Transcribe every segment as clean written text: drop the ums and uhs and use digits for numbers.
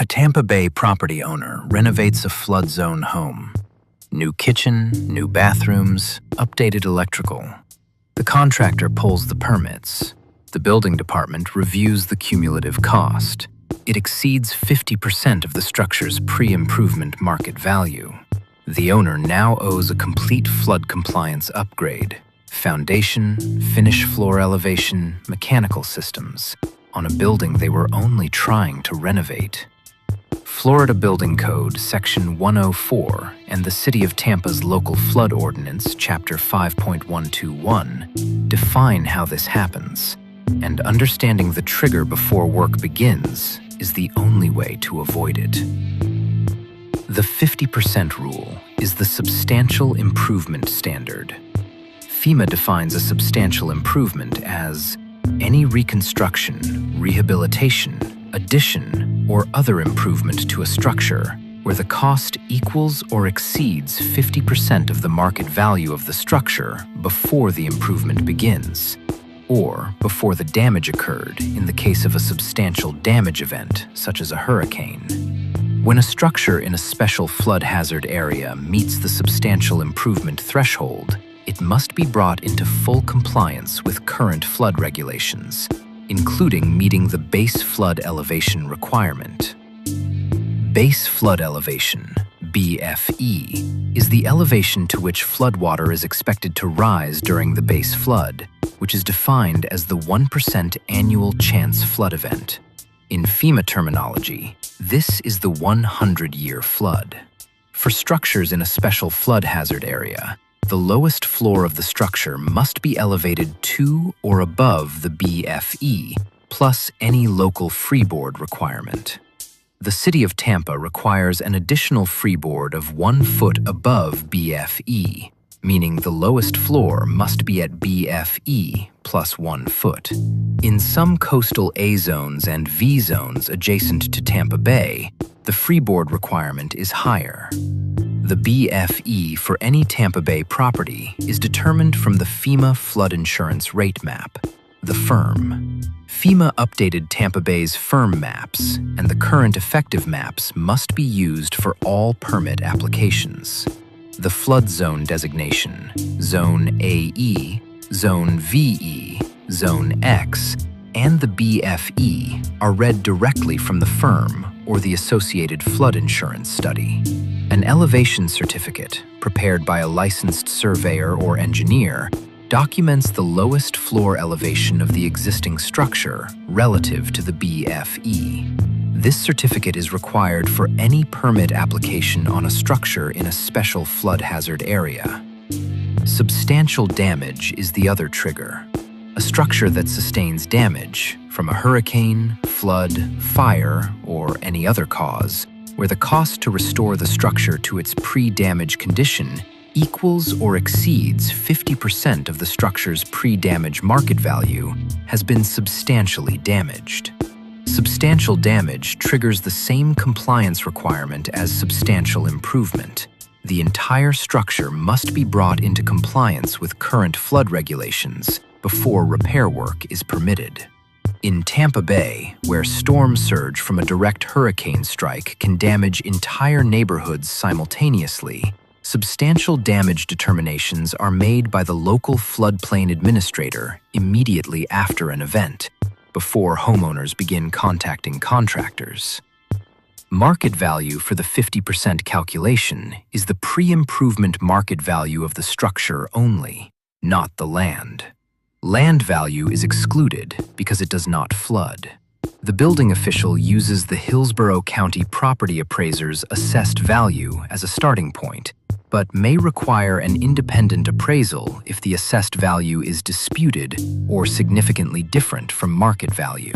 Tampa Bay property owner renovates a flood zone home. New kitchen, new bathrooms, updated electrical. The contractor pulls the permits. The building department reviews the cumulative cost. It exceeds 50% of the structure's pre-improvement market value. The owner now owes a complete flood compliance upgrade: foundation, finish floor elevation, mechanical systems, on a building they were only trying to renovate. Florida Building Code Section 104 and the City of Tampa's Local Flood Ordinance, Chapter 5.121, define how this happens, and understanding the trigger before work begins is the only way to avoid it. The 50% rule is the substantial improvement standard. FEMA defines a substantial improvement as any reconstruction, rehabilitation, addition, or other improvement to a structure where the cost equals or exceeds 50% of the market value of the structure before the improvement begins, or before the damage occurred in the case of a substantial damage event, such as a hurricane. When a structure in a special flood hazard area meets the substantial improvement threshold, it must be brought into full compliance with current flood regulations, including meeting the base flood elevation requirement. Base flood elevation, BFE, is the elevation to which floodwater is expected to rise during the base flood, which is defined as the 1% annual chance flood event. In FEMA terminology, this is the 100-year flood. For structures in a special flood hazard area, the lowest floor of the structure must be elevated to or above the BFE, plus any local freeboard requirement. The City of Tampa requires an additional freeboard of 1 foot above BFE, meaning the lowest floor must be at BFE plus 1 foot. In some coastal A zones and V zones adjacent to Tampa Bay, the freeboard requirement is higher. The BFE for any Tampa Bay property is determined from the FEMA Flood Insurance Rate Map, the FIRM. FEMA updated Tampa Bay's FIRM maps, and the current effective maps must be used for all permit applications. The flood zone designation, Zone AE, Zone VE, Zone X, and the BFE are read directly from the FIRM or the associated flood insurance study. An elevation certificate, prepared by a licensed surveyor or engineer, documents the lowest floor elevation of the existing structure relative to the BFE. This certificate is required for any permit application on a structure in a special flood hazard area. Substantial damage is the other trigger. A structure that sustains damage from a hurricane, flood, fire, or any other cause, where the cost to restore the structure to its pre-damage condition equals or exceeds 50% of the structure's pre-damage market value, has been substantially damaged. Substantial damage triggers the same compliance requirement as substantial improvement. The entire structure must be brought into compliance with current flood regulations before repair work is permitted. In Tampa Bay, where storm surge from a direct hurricane strike can damage entire neighborhoods simultaneously, substantial damage determinations are made by the local floodplain administrator immediately after an event, before homeowners begin contacting contractors. Market value for the 50% calculation is the pre-improvement market value of the structure only, not the land. Land value is excluded because it does not flood. The building official uses the Hillsborough County property appraiser's assessed value as a starting point, but may require an independent appraisal if the assessed value is disputed or significantly different from market value.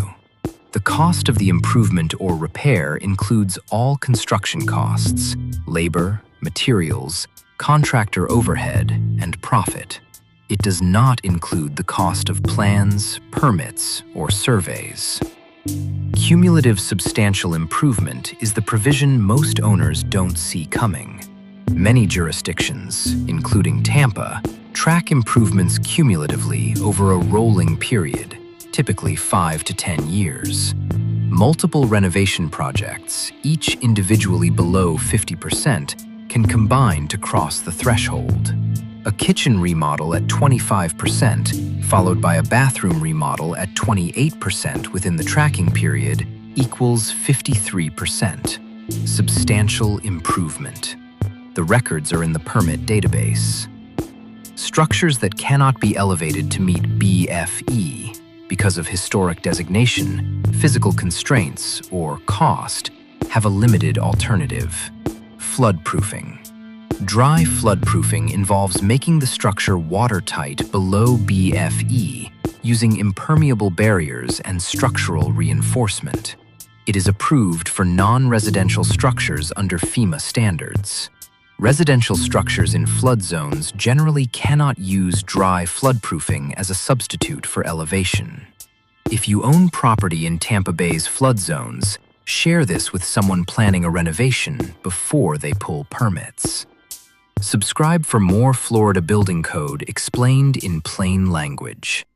The cost of the improvement or repair includes all construction costs, labor, materials, contractor overhead, and profit. It does not include the cost of plans, permits, or surveys. Cumulative substantial improvement is the provision most owners don't see coming. Many jurisdictions, including Tampa, track improvements cumulatively over a rolling period, typically 5 to 10 years. Multiple renovation projects, each individually below 50%, can combine to cross the threshold. A kitchen remodel at 25%, followed by a bathroom remodel at 28% within the tracking period, equals 53%. Substantial improvement. The records are in the permit database. Structures that cannot be elevated to meet BFE because of historic designation, physical constraints, or cost have a limited alternative. Floodproofing. Dry floodproofing involves making the structure watertight below BFE using impermeable barriers and structural reinforcement. It is approved for non-residential structures under FEMA standards. Residential structures in flood zones generally cannot use dry floodproofing as a substitute for elevation. If you own property in Tampa Bay's flood zones, share this with someone planning a renovation before they pull permits. Subscribe for more Florida Building Code explained in plain language.